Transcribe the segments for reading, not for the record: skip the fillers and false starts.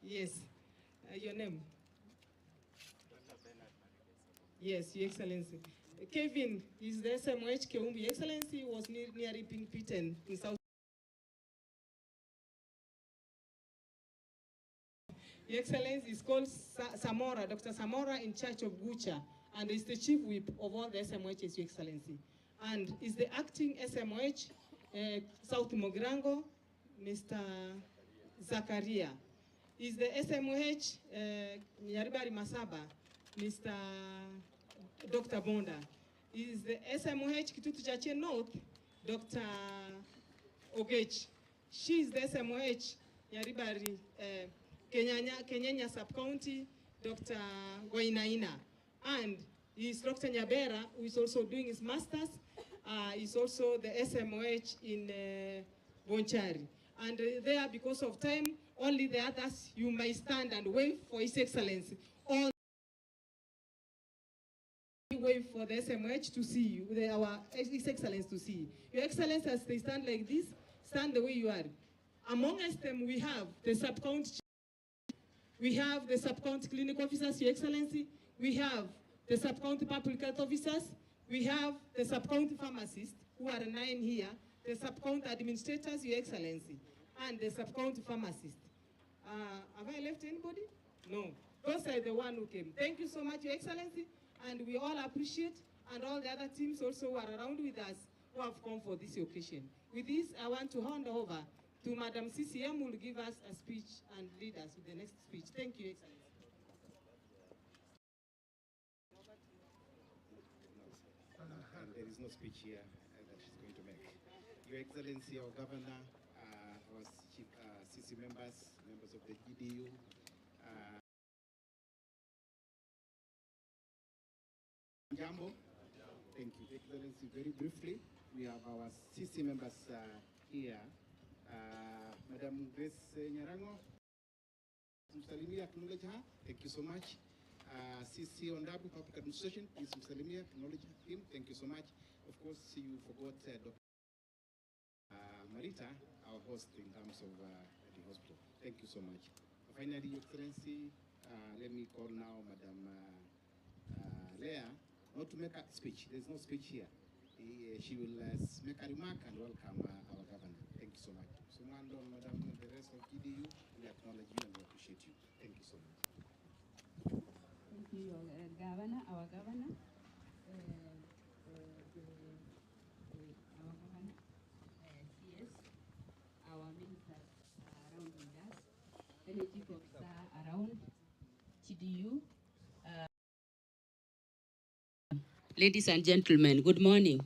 Yes. Your name? Yes, Your Excellency. Kevin is the SMH Keumbi. Your Excellency was near Pingpitten in South. Your Excellency is called Samora, Dr. Samora, in charge of Gucha, and is the chief whip of all the SMHs, Your Excellency. And is the acting SMH, South Mogrango, Mr. Zakaria. Is the SMH, Nyaribari Masaba, Mr. Dr. Bonda. Is the SMH Kitutu Chache North, Dr. Ogech. She is the SMH Nyaribari Kenyanya Sub-County, Dr. Wainaina. And is Dr. Nyabera, who is also doing his master's, is also the SMOH in Bonchari. And there, because of time, only the others, you may stand and wait for His Excellency. Or wait for the SMH to see you, our His Excellency to see you. Your Excellency, as they stand like this, stand the way you are. Amongst them, we have the sub-county. We have the sub-county clinic officers, Your Excellency. We have the sub-county public health officers. We have the sub-county pharmacists, who are 9 here, the sub-county administrators, Your Excellency, and the sub-county pharmacists. Have I left anybody? No. Those are the one who came. Thank you so much, Your Excellency, and we all appreciate, and all the other teams also who are around with us who have come for this occasion. With this, I want to hand over to Madam CCM, who will give us a speech and lead us with the next speech. Thank you, Excellency. There is no speech here that she's going to make. Your Excellency, our Governor, our chief CC members of the GDU, Jambo. Thank you, Excellency. Very briefly, we have our CC members here. Madam Grace Nyarango, Msalimia, acknowledge her. Thank you so much. CC Ondabu, Public Administration, please Msalimia, acknowledge him. Thank you so much. Of course, you forgot Dr. Marita, our host in terms of the hospital. Thank you so much. Finally, Your Excellency, let me call now Madam Leah, not to make a speech. There's no speech here. She will make a remark and welcome our governor. Thank you so much. So, Madam, and the rest of GDU, we acknowledge you and we appreciate you. Thank you so much. Thank you, Governor, our Governor. Our Governor, CS, our ministers around with us, any chief officer around, GDU. Ladies and gentlemen, good morning.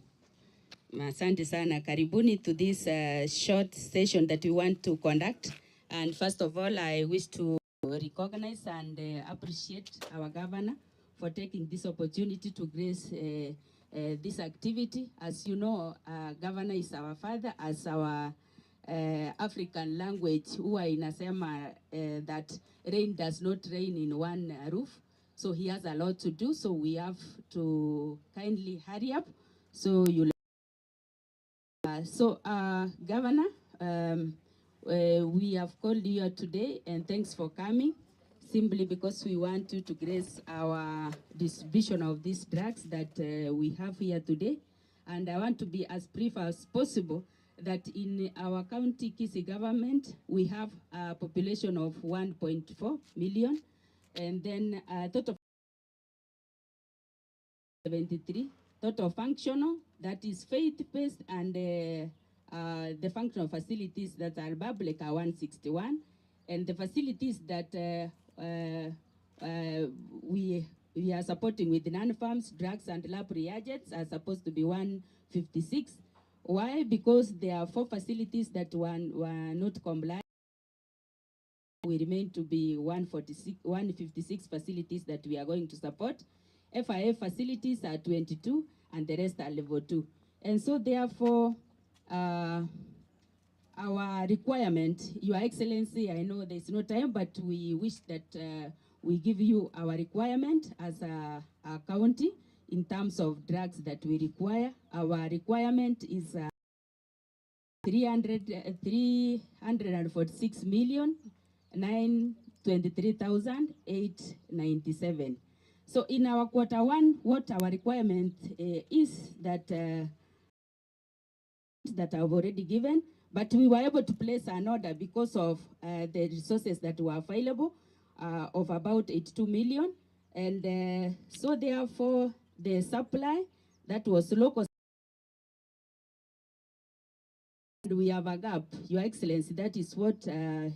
Asante sana, karibuni to this short session that we want to conduct. And first of all, I wish to recognize and appreciate our governor for taking this opportunity to grace this activity. As you know, governor is our father, as our African language, huwa inasema that rain does not rain in one roof. So he has a lot to do, so we have to kindly hurry up. So you Governor, we have called you here today, and thanks for coming, simply because we want you to grace our distribution of these drugs that we have here today. And I want to be as brief as possible that in our county Kisii government, we have a population of 1.4 million, and then total 73, total functional, that is faith-based, and the functional facilities that are public are 161, and the facilities that we are supporting with non-farms, drugs and lab reagents are supposed to be 156. Why? Because there are 4 facilities that were not compliant. We remain to be 156 facilities that we are going to support. FIF facilities are 22, and the rest are level 2. And so therefore, our requirement, Your Excellency, I know there's no time, but we wish that we give you our requirement as a county in terms of drugs that we require. Our requirement is 346 million 9 23,897. So in our quarter one, what our requirement is that that I've already given, but we were able to place an order because of the resources that were available of about 82 million. And so therefore, the supply that was local, we have a gap, Your Excellency. That is what I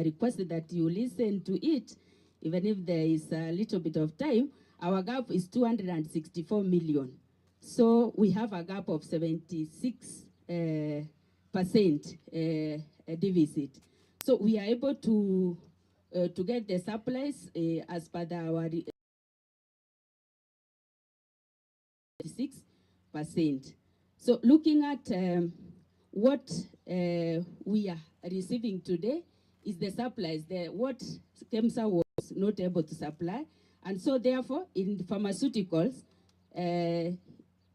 requested that you listen to it, even if there is a little bit of time. Our gap is 264 million. So we have a gap of 76% deficit. So we are able to get the supplies as per our 6%. So looking at what we are receiving today is the supplies, what KEMSA was not able to supply. And so therefore, in the pharmaceuticals,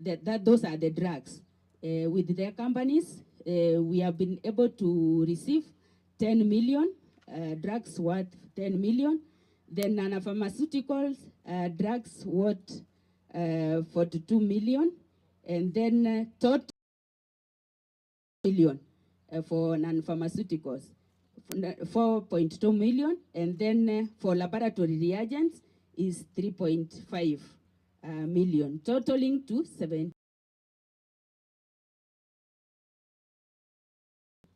those are the drugs. With their companies, we have been able to receive 10 million, drugs worth 10 million. Then non-pharmaceuticals, drugs worth 42 million. And then total million for non-pharmaceuticals, 4.2 million. And then for laboratory reagents is 3.5 million, totaling to 7.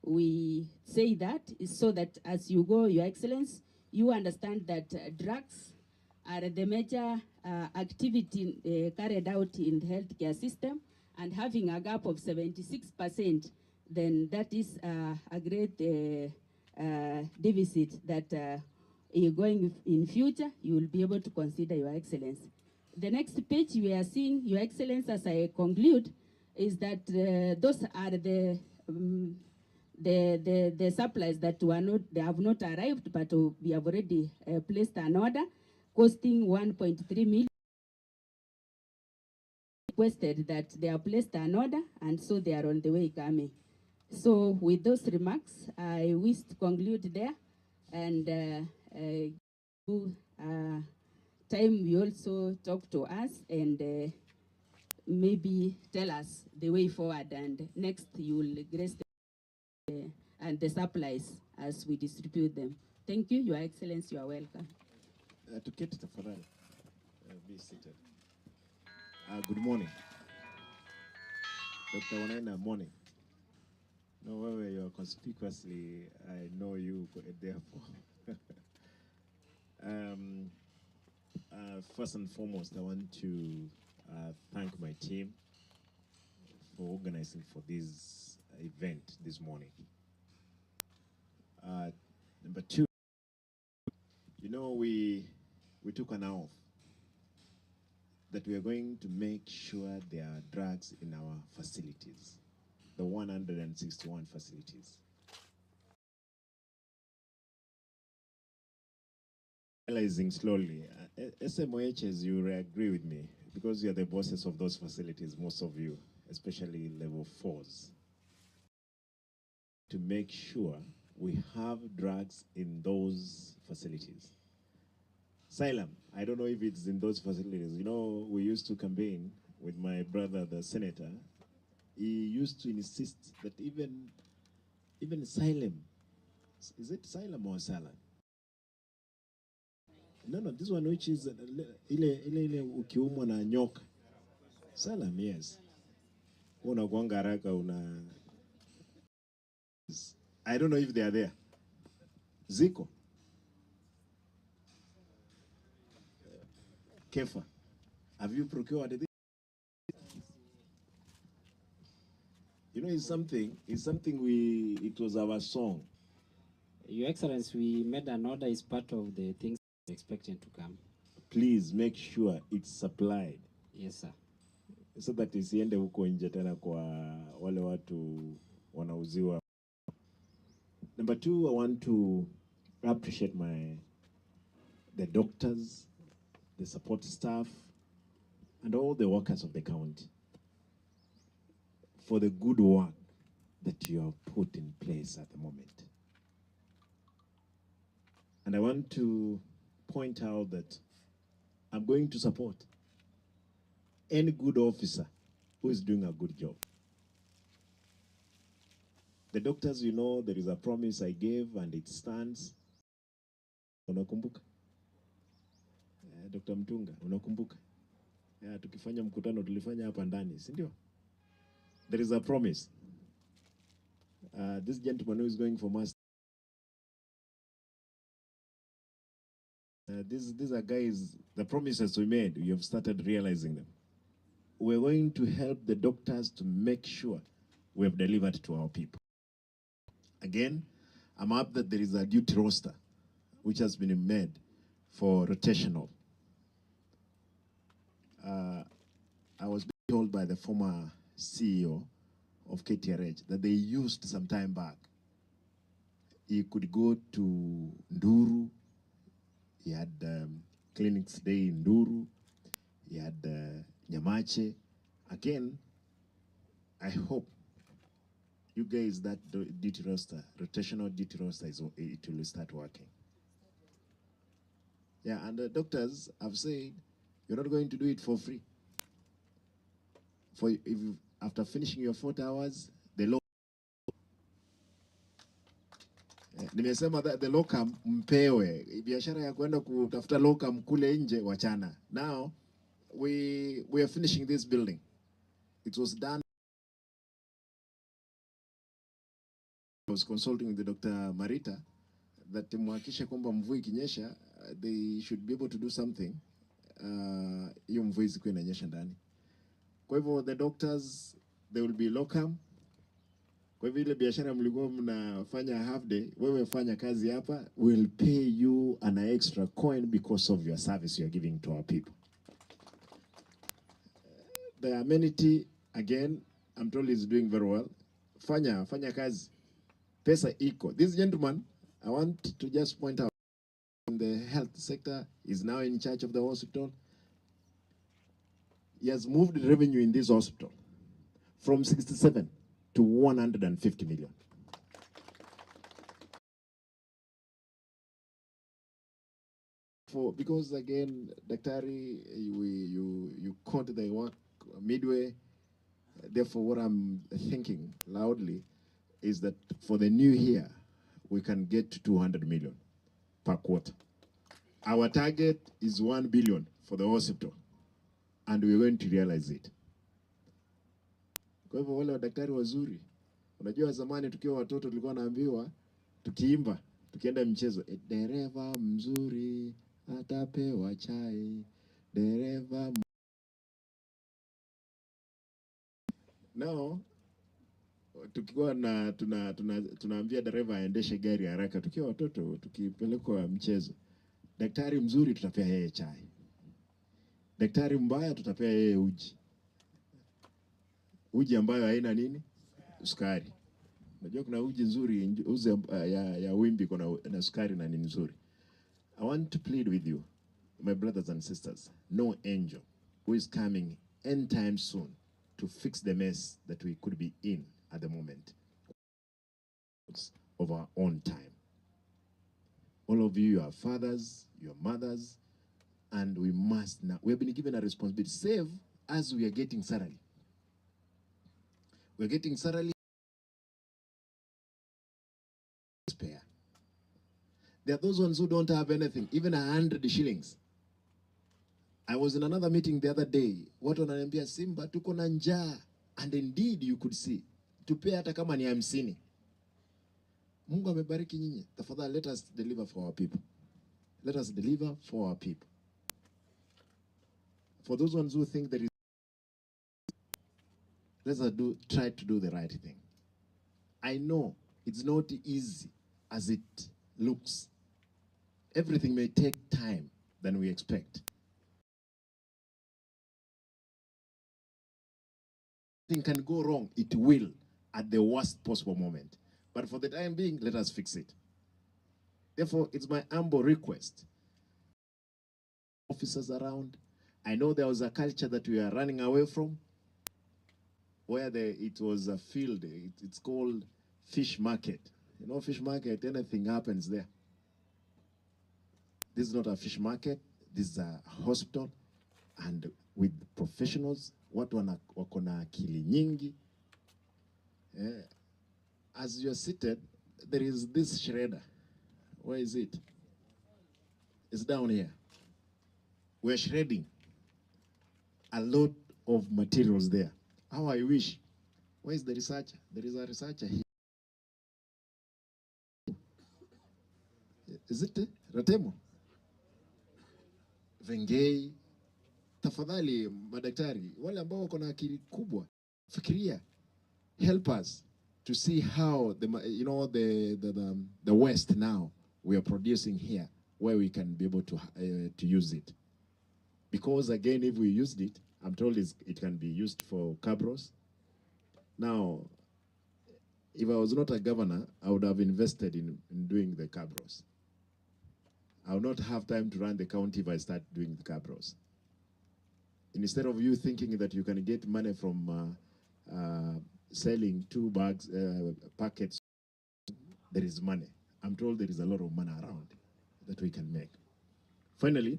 We say that is so that as you go, Your Excellency, you understand that drugs are the major activity carried out in the healthcare system, and having a gap of 76%, then that is a great deficit that going in future, you will be able to consider, Your Excellency. The next page we are seeing, Your Excellency, as I conclude, is that those are the supplies that were not, they have not arrived, but we have already placed an order costing 1.3 million. Requested that they have placed an order, and so they are on the way coming. So with those remarks, I wish to conclude there, and time you also talk to us and maybe tell us the way forward, and next you will grace and the supplies as we distribute them. Thank you, Your Excellency, you are welcome. To get the Ferrari, be seated. Good morning. Dr. Wanaina, morning. No, where you are conspicuously, I know you therefore. First and foremost, I want to thank my team for organizing for this event this morning. Number two, you know, we took an oath that we are going to make sure there are drugs in our facilities, the 161 facilities. Realizing slowly, SMOHs, you will agree with me, because you are the bosses of those facilities, most of you, especially level 4s, to make sure we have drugs in those facilities. Asylum, I don't know if it's in those facilities. You know, we used to campaign with my brother, the senator. He used to insist that even asylum, is it asylum or asylum? No, this one which is ile ukiumwa na nyoka. Asylum, yes. Unakuanga haraka I don't know if they are there. Ziko. Kefa. Have you procured this? You know, it's something it was our song. Your Excellency, we made an order as part of the things expecting to come. Please make sure it's supplied. Yes, sir. So that isiende huko nje tena kwa wale watu wanauziwa. Number two, I want to appreciate the doctors, the support staff, and all the workers of the county for the good work that you have put in place at the moment. And And I want to point out that I'm going to support any good officer who is doing a good job. The doctors, you know, there is a promise I gave and it stands. Unakumbuka? Dr. Mtunga, unakumbuka? Tukifanya mkutano tulifanya hapa ndani, si ndio? There is a promise. This gentleman who is going for master. These are guys, the promises we made, we have started realizing them. We're going to help the doctors to make sure we have delivered to our people. Again, I'm up that there is a duty roster which has been made for rotational. I was told by the former CEO of KTRH that they used some time back. He could go to Nduru. He had clinics day in Nduru. He had Nyamache. Again, I hope you guys, that duty roster, rotational duty roster, it will start working. Yeah, and the doctors have said, you're not going to do it for free. After finishing your 40 hours, the law. Nimesema that the locum mpewe. Biashara ya kwenda kutafuta locum kule nje wachana. Now, we are finishing this building. It was done. I was consulting with the Dr. Marita that mwakisha kwamba mvua ikinyesha, they should be able to do something. Hiyo mvua isikuwe inanyesha ndani. Kwa hivyo the doctors, they will be locum. Kwa hivyo ile biashara mlikuwa mnafanya half day, wewe fanya kazi hapa, we'll pay you an extra coin because of your service you are giving to our people. The amenity, again, I'm told is doing very well. Fanya kazi. Pesa iko. This gentleman, I want to just point out, in the health sector, is now in charge of the hospital. He has moved revenue in this hospital from 67 to 150 million. Because again, Daktari, you caught the work midway. Therefore, what I'm thinking loudly is that for the new year, we can get to 200 million per quarter. Our target is 1 billion for the hospital, and we're going to realize it. Kwa hivyo wale wadaktari wazuri, unajua zamani tukiwa watoto tulikuwa naambiwa, tukiimba, tukienda mchezo, dereva mzuri atapewa chai, dereva. Now, tukiwa na tunaambia dereva aendeshe gari haraka, tukiwa watoto, tukipelekwa mchezo, daktari mzuri tutapea yeye chai, daktari mbaya tutapea yeye uji ambayo haina nini? Sukari. Unajua kuna uji nzuri, ya wimbi kuna na sukari na ni nzuri. I want to plead with you, my brothers and sisters, no angel who is coming anytime soon to fix the mess that we could be in at the moment of our own time. All of you are fathers, your mothers, and we must now, we have been given a responsibility, save as we are getting salary. We're getting salary. There are those ones who don't have anything, even 100 shillings. I was in another meeting the other day. Watu wananiambia Simba tuko na njaa, and indeed you could see. Tupea hata kama ni 50. Mungu amebariki nyinyi. Tafadhali, let us deliver for our people. Let us deliver for our people. For those ones who think there is, let us try to do the right thing. I know it's not easy as it looks. Everything may take time than we expect. Thing can go wrong, it will, at the worst possible moment. But for the time being, let us fix it. Therefore, it's my humble request. Officers around, I know there was a culture that we are running away from, where it was a field, it's called fish market. You know, fish market, anything happens there. This is not a fish market. This is a hospital, and with professionals, watu wako na akili nyingi. As you're seated, there is this shredder. Where is it? It's down here. We're shredding a lot of materials there. How I wish. Where is the researcher? There is a researcher here. Is it Ratemo? Vengei. Tafadhali madaktari, wale ambao wako na akili kubwa, fikiria. Help us to see how the West now we are producing here, where we can be able to use it. Because again, if we used it, I'm told it can be used for cabros. Now, if I was not a governor, I would have invested in doing the cabros. I will not have time to run the county if I start doing the cabros. Instead of you thinking that you can get money from selling 2 bags, packets, there is money. I'm told there is a lot of money around that we can make. Finally,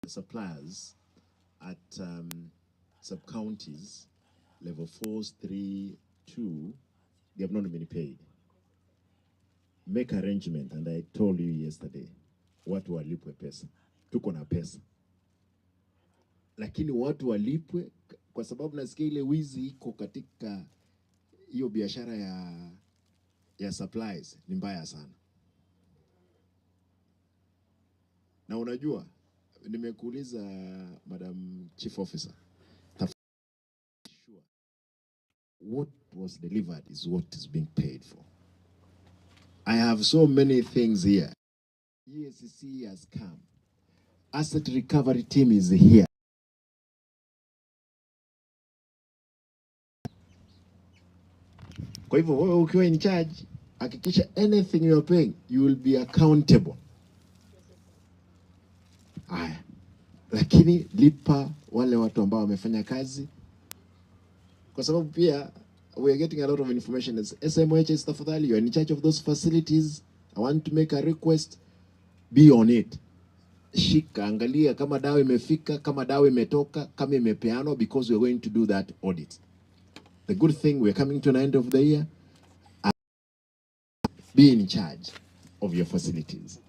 suppliers at sub-counties, level 4s, 3, 2, they have not been paid. Make arrangement, and I told you yesterday, watu walipwe pesa. Tuko na pesa. Lakini watu walipwe, kwa sababu nasikia ile wizi iko katika hiyo biashara ya supplies, ni mbaya sana. Na unajua, nimekuuliza Madam Chief Officer, sure, what was delivered is what is being paid for. I have so many things here. EACC has come. Asset recovery team is here. Kwa hivyo wewe ukiwa in charge, hakikisha anything you are paying, you will be accountable. Aya. Lakini lipa wale watu ambao wamefanya kazi. Kwa sababu pia we are getting a lot of information as SMHs, tafadhali, you are in charge of those facilities. I want to make a request. Be on it. Shika, angalia kama dawa imefika, kama dawa imetoka, kama imepeanwa, because we are going to do that audit. The good thing, we are coming to an end of the year. Be in charge of your facilities.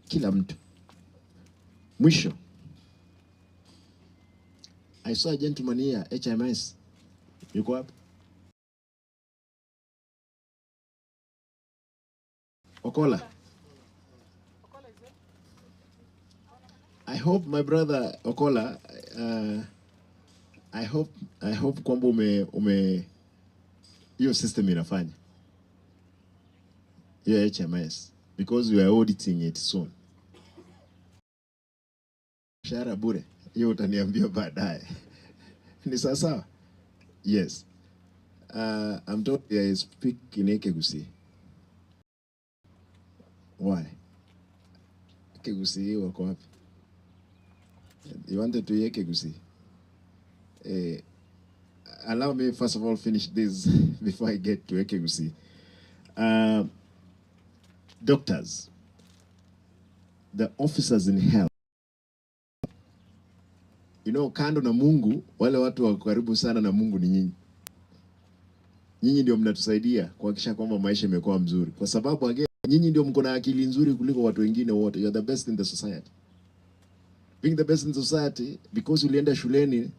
Kila mtu. Mwisho. I saw a gentleman here, HMS. You go up. Okola. I hope my brother Okola, I hope kwamba hiyo system inafanya. Your HMS, because we are auditing it soon. Shara bure, hiyo utaniambia baadaye. Ni sawa? Yes. I'm told I speak in Kisii. Why? Kisii wako wapi? You wanted to hear Kisii? Allow me first of all finish this before I get to Kisii. Doctors, the officers in health, you know, kando na Mungu, wale watu wa karibu sana na Mungu ni nyinyi. Nyinyi ndio mnatusaidia kuhakikisha kwamba maisha yamekuwa mzuri. Kwa sababu again, nyinyi ndio mko na akili nzuri kuliko watu wengine wote. You are the best in the society. Being the best in society, because ulienda shuleni,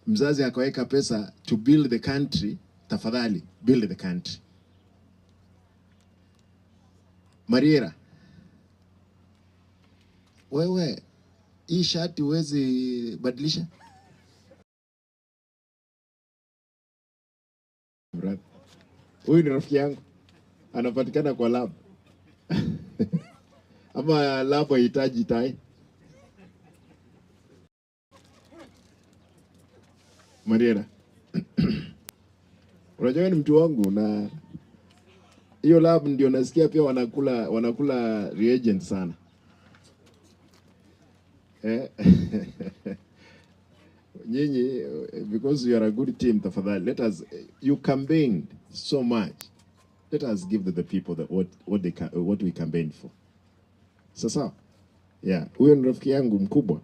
mzazi akaweka pesa to build the country, tafadhali, build the country. Mariera, wewe, hii shati huwezi badilisha? Huyu ni rafiki yangu, anapatikana kwa lab. Ama lab hahitaji tai. Mariera, unajua ni mtu wangu, na hiyo lab ndio nasikia pia wanakula reagent sana. nyinyi, because you are a good team, tafadhali, let us, you campaigned so much. Let us give the people that what we campaigned for. Sasa, yeah, huyo ni rafiki yangu mkubwa.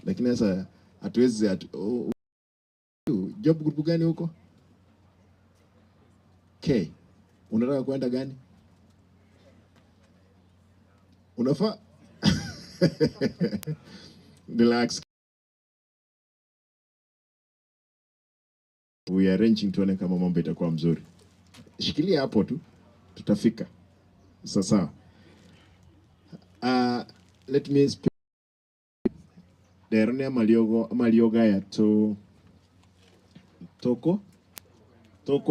Lakini sasa hatuwezi job group gani huko? K. Unataka kwenda gani? Unafaa? Relax. We are arranging tuone kama mambo itakuwa mzuri. Shikilia hapo tu, tutafika. Sasa. Let me speak. Derone malioga ya toko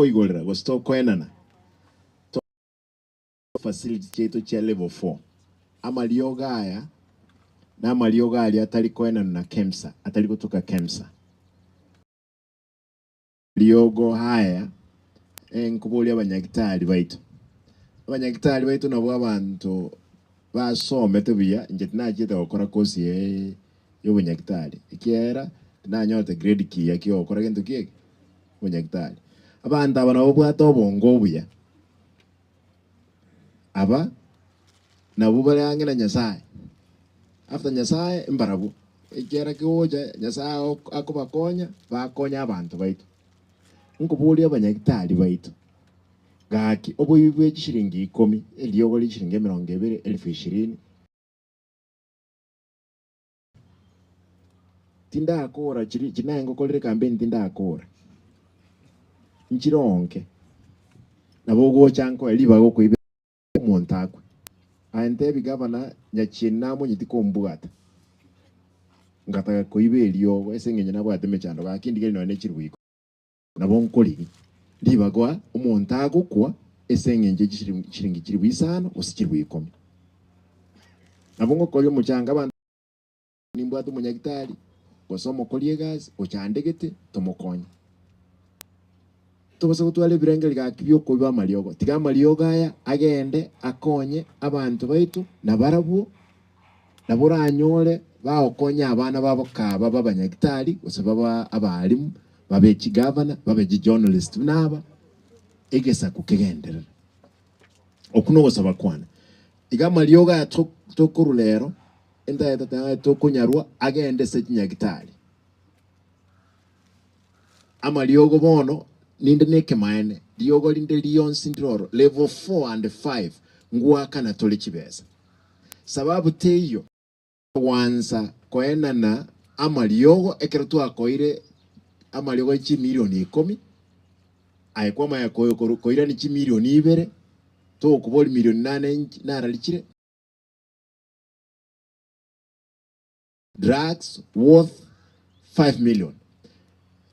igolera was toko enana. Facility chetu cha level 4. Amalioga haya na amalioga ali ataliko enana na KEMSA, ataliko toka KEMSA. Liogo haya nkubuli abanyagitari baitu. Abanyagitari baitu nabo abantu basome tubiya nje najita gukora course y'ubunyagitari. Ikiera nanyote grade ki yakyo gukora kintu kiye bunyagitari. Abantu aba nabo bwata obongo buya. Aba nabo barange na Nyasaye. After Nyasaye imbarabu. Ikiera kioja Nyasaye akubakonya bakonya abantu baitu. Nkubuli abanyagitari baitu. Gaki obuyiwe kishiringi 10 eliyogo lishiringi 20,020 tinda akora chinango kolere campaign tinda akora nchironke nabogo chanko eliba go kuibe montakwe ante bigabana nyachina mo nyitikombugata ngata kuibe eliyogo esengenya nabo atemechando gakindi geli no nechirwiko nabonkoli libagwa umontago kwa esengenge chiringi chiri wisano usichiri 10 nabongo kolyo muchanga abantu nimbwa tu munyagitari gosomo kolye gazi ochandegete tomokonya tubase gutwale birenge ligakibyo kuba maliogo tiga maliogo aya agende akonye abantu baitu nabarabu naburanyole baokonya abana babo kaba babanyagitari osebaba abalimu babe H.E Gvn babe journalist naba egesa kukegendera okuno gosaba kwana igama lyoga ya tokurulero enda yata tokunyarwa agende se nyagitari ama lyogo bono ninde neke maene lyogo linde lionsi ndroro level 4 and 5 ngwa kana tole kibeza sababu teyo wanza koena na ama lyogo ekeretu akoire ama lyogo chi milioni 10 aikwama ya koira ni chi milioni 2 to kuboli milioni 8 naralikire drugs worth 5 million,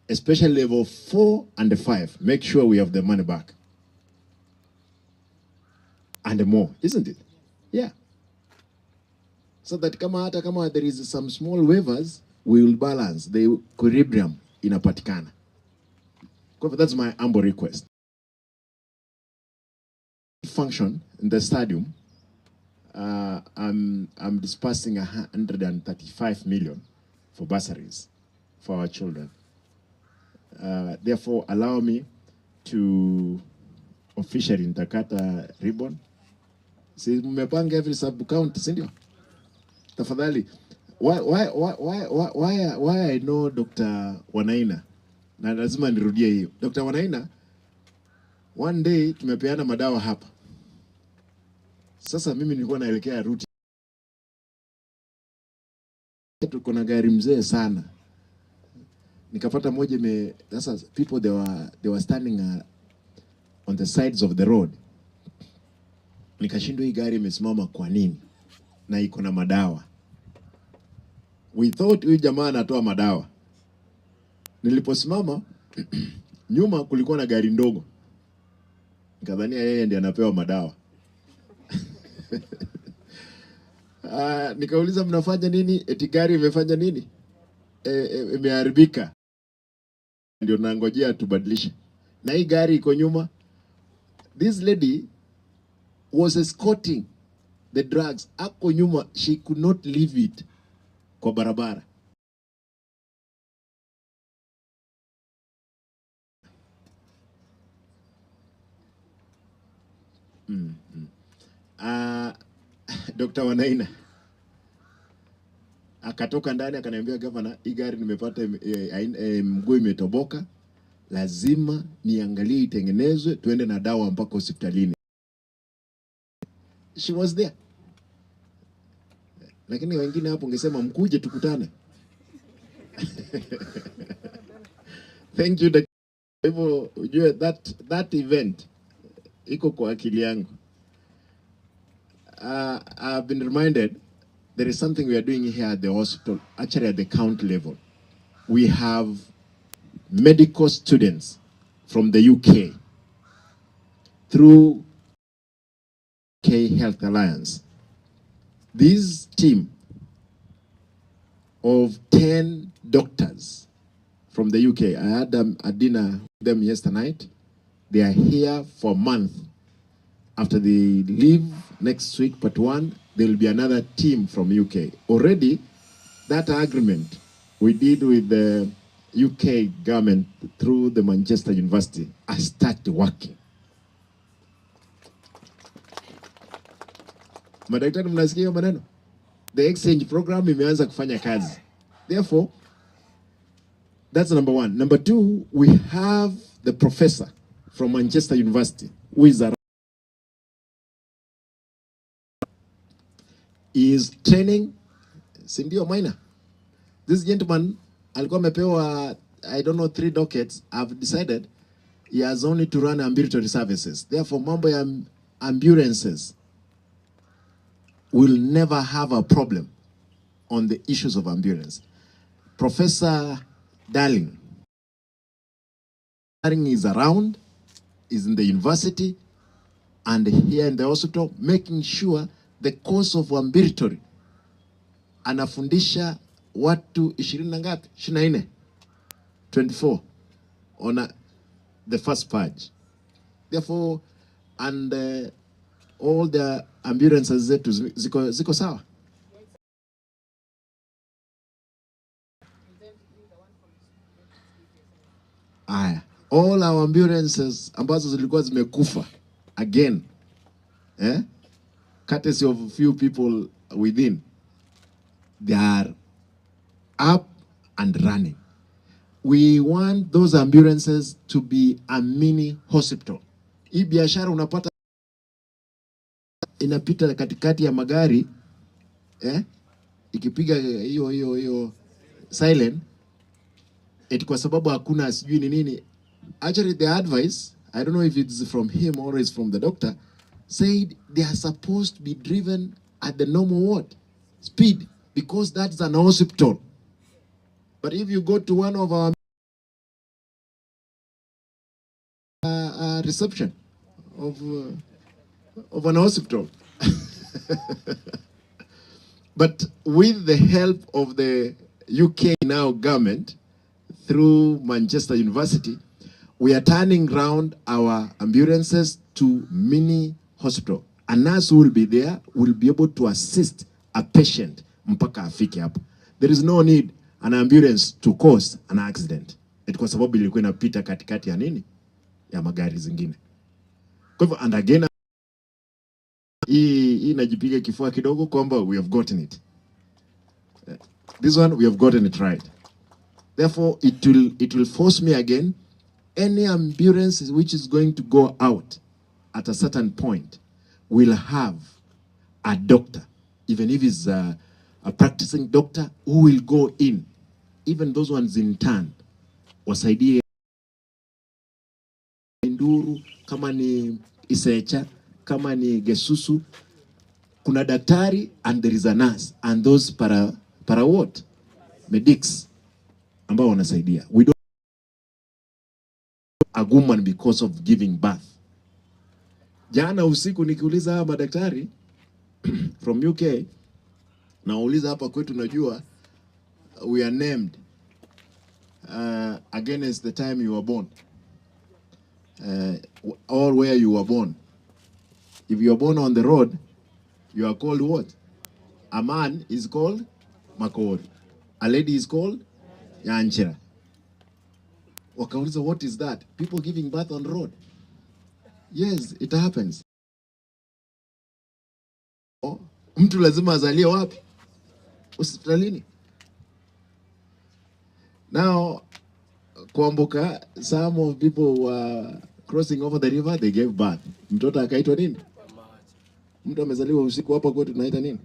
especially level 4 and 5. Make sure we have the money back and more, isn't it? Yeah. So that kama there is some small waivers, we will balance the equilibrium in a patikana. That's my humble request. Function in the stadium, I'm dispersing 135 million for bursaries for our children. Therefore, allow me to officially Takata ribbon. See, mmepanga every sub-county, sindio? Tafadhali, why I know Dr. Wanaina, na lazima nirudie hiyo. Dr. Wanaina, one day tumepeana madawa hapa. Sasa mimi nilikuwa naelekea route. Tuko na gari mzee sana. Nikapata moja sasa people they were standing on the sides of the road. Nikashindwa hii gari imesimama kwa nini? Na iko na madawa. We thought huyu jamaa anatoa madawa. Niliposimama nyuma kulikuwa na gari ndogo. Nikadhania yeye ndiye anapewa madawa. Nikauliza mnafanya nini? Eti gari imefanya nini? Imeharibika. Ndio nangojea tubadilishe. Na hii gari iko nyuma. This lady was escorting the drugs. Ako nyuma, she could not leave it kwa barabara. Dr. Wanaina akatoka ndani akaniambia, gavana, hii gari nimepata mguu imetoboka, lazima niangalie itengenezwe, tuende na dawa mpaka hospitalini. She was there. Lakini wengine hapo ungesema mkuje tukutane. Thank you. Hivyo ujue that event iko kwa akili yangu. I've been reminded there is something we are doing here at the hospital, actually at the county level. We have medical students from the UK through UK Health Alliance. This team of 10 doctors from the UK, I had a dinner with them yesterday night. They are here for a month. After they leave next week, part 1, there will be another team from UK. Already, that agreement we did with the UK government through the Manchester University has started working. Madaktari mnasikia maneno? The exchange program imeanza kufanya kazi. Therefore, that's number 1. Number 2, we have the professor from Manchester University who is training, sindio minor. This gentleman alikuwa amepewa, I don't know, 3 dockets. I've decided he has only to run ambulatory services. Therefore, mambo ya ambulances will never have a problem on the issues of ambulance. Professor Darling is around, is in the university and here in the hospital, making sure the course of ambulatory anafundisha watu 20 na ngapi? 24 on the first page. Therefore, and all the ambulances zetu ziko sawa. All our ambulances ambazo zilikuwa zimekufa again, courtesy of a few people within, they are up and running. We want those ambulances to be a mini hospital. Hii biashara unapata inapita katikati ya magari, ikipiga hiyo silent, kwa sababu hakuna sijui ni nini. Actually, the advice, I don't know if it's from him or it's from the doctor, said they are supposed to be driven at the normal speed, because that's an hospital. But if you go to one of our reception of an hospital, but with the help of the UK now government through Manchester University, we are turning around our ambulances to mini hospital. A nurse will be there, will be able to assist a patient mpaka afike hapo. There is no need an ambulance to cause an accident. Kwa sababu ilikuwa inapita katikati ya nini? Ya magari zingine. Kwa hivyo, and again, hii najipiga kifua kidogo kwamba we have gotten it. This one we have gotten it right. Therefore, it will force me again, any ambulance which is going to go out at a certain point will have a doctor, even if it's a practicing doctor who will go in. Even those ones in turn, wasaidie Nduru, kama ni Isecha, kama ni Gesusu, kuna daktari and there is a nurse, and those para what? Medics ambao wanasaidia. We don't a woman because of giving birth. Jana usiku nikiuliza madaktari from UK, na uliza hapa kwetu, najua we are named against the time you were born, or where you were born. If you are born on the road, you are called what? A man is called Makori. A lady is called Yanchira. Wakauliza, what is that? People giving birth on the road. Yes, it happens. mtu lazima azalie wapi? Hospitalini. Now, kuambuka, some of people were crossing over the river, they gave birth. Mtoto akaitwa nini? Mtu amezaliwa usiku hapa kwetu tunaita nini?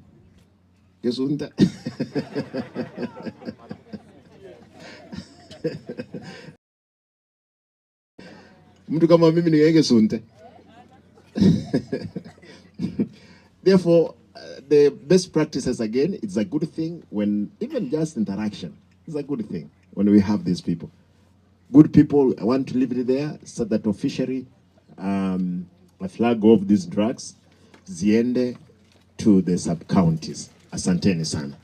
Kesunta. Mtu kama mimi ni sunte. Therefore, the best practices again, it's a good thing when even just interaction is a good thing when we have these people. Good people want to live there so that officially a flag of these drugs ziende to the sub-counties. Asanteni sana.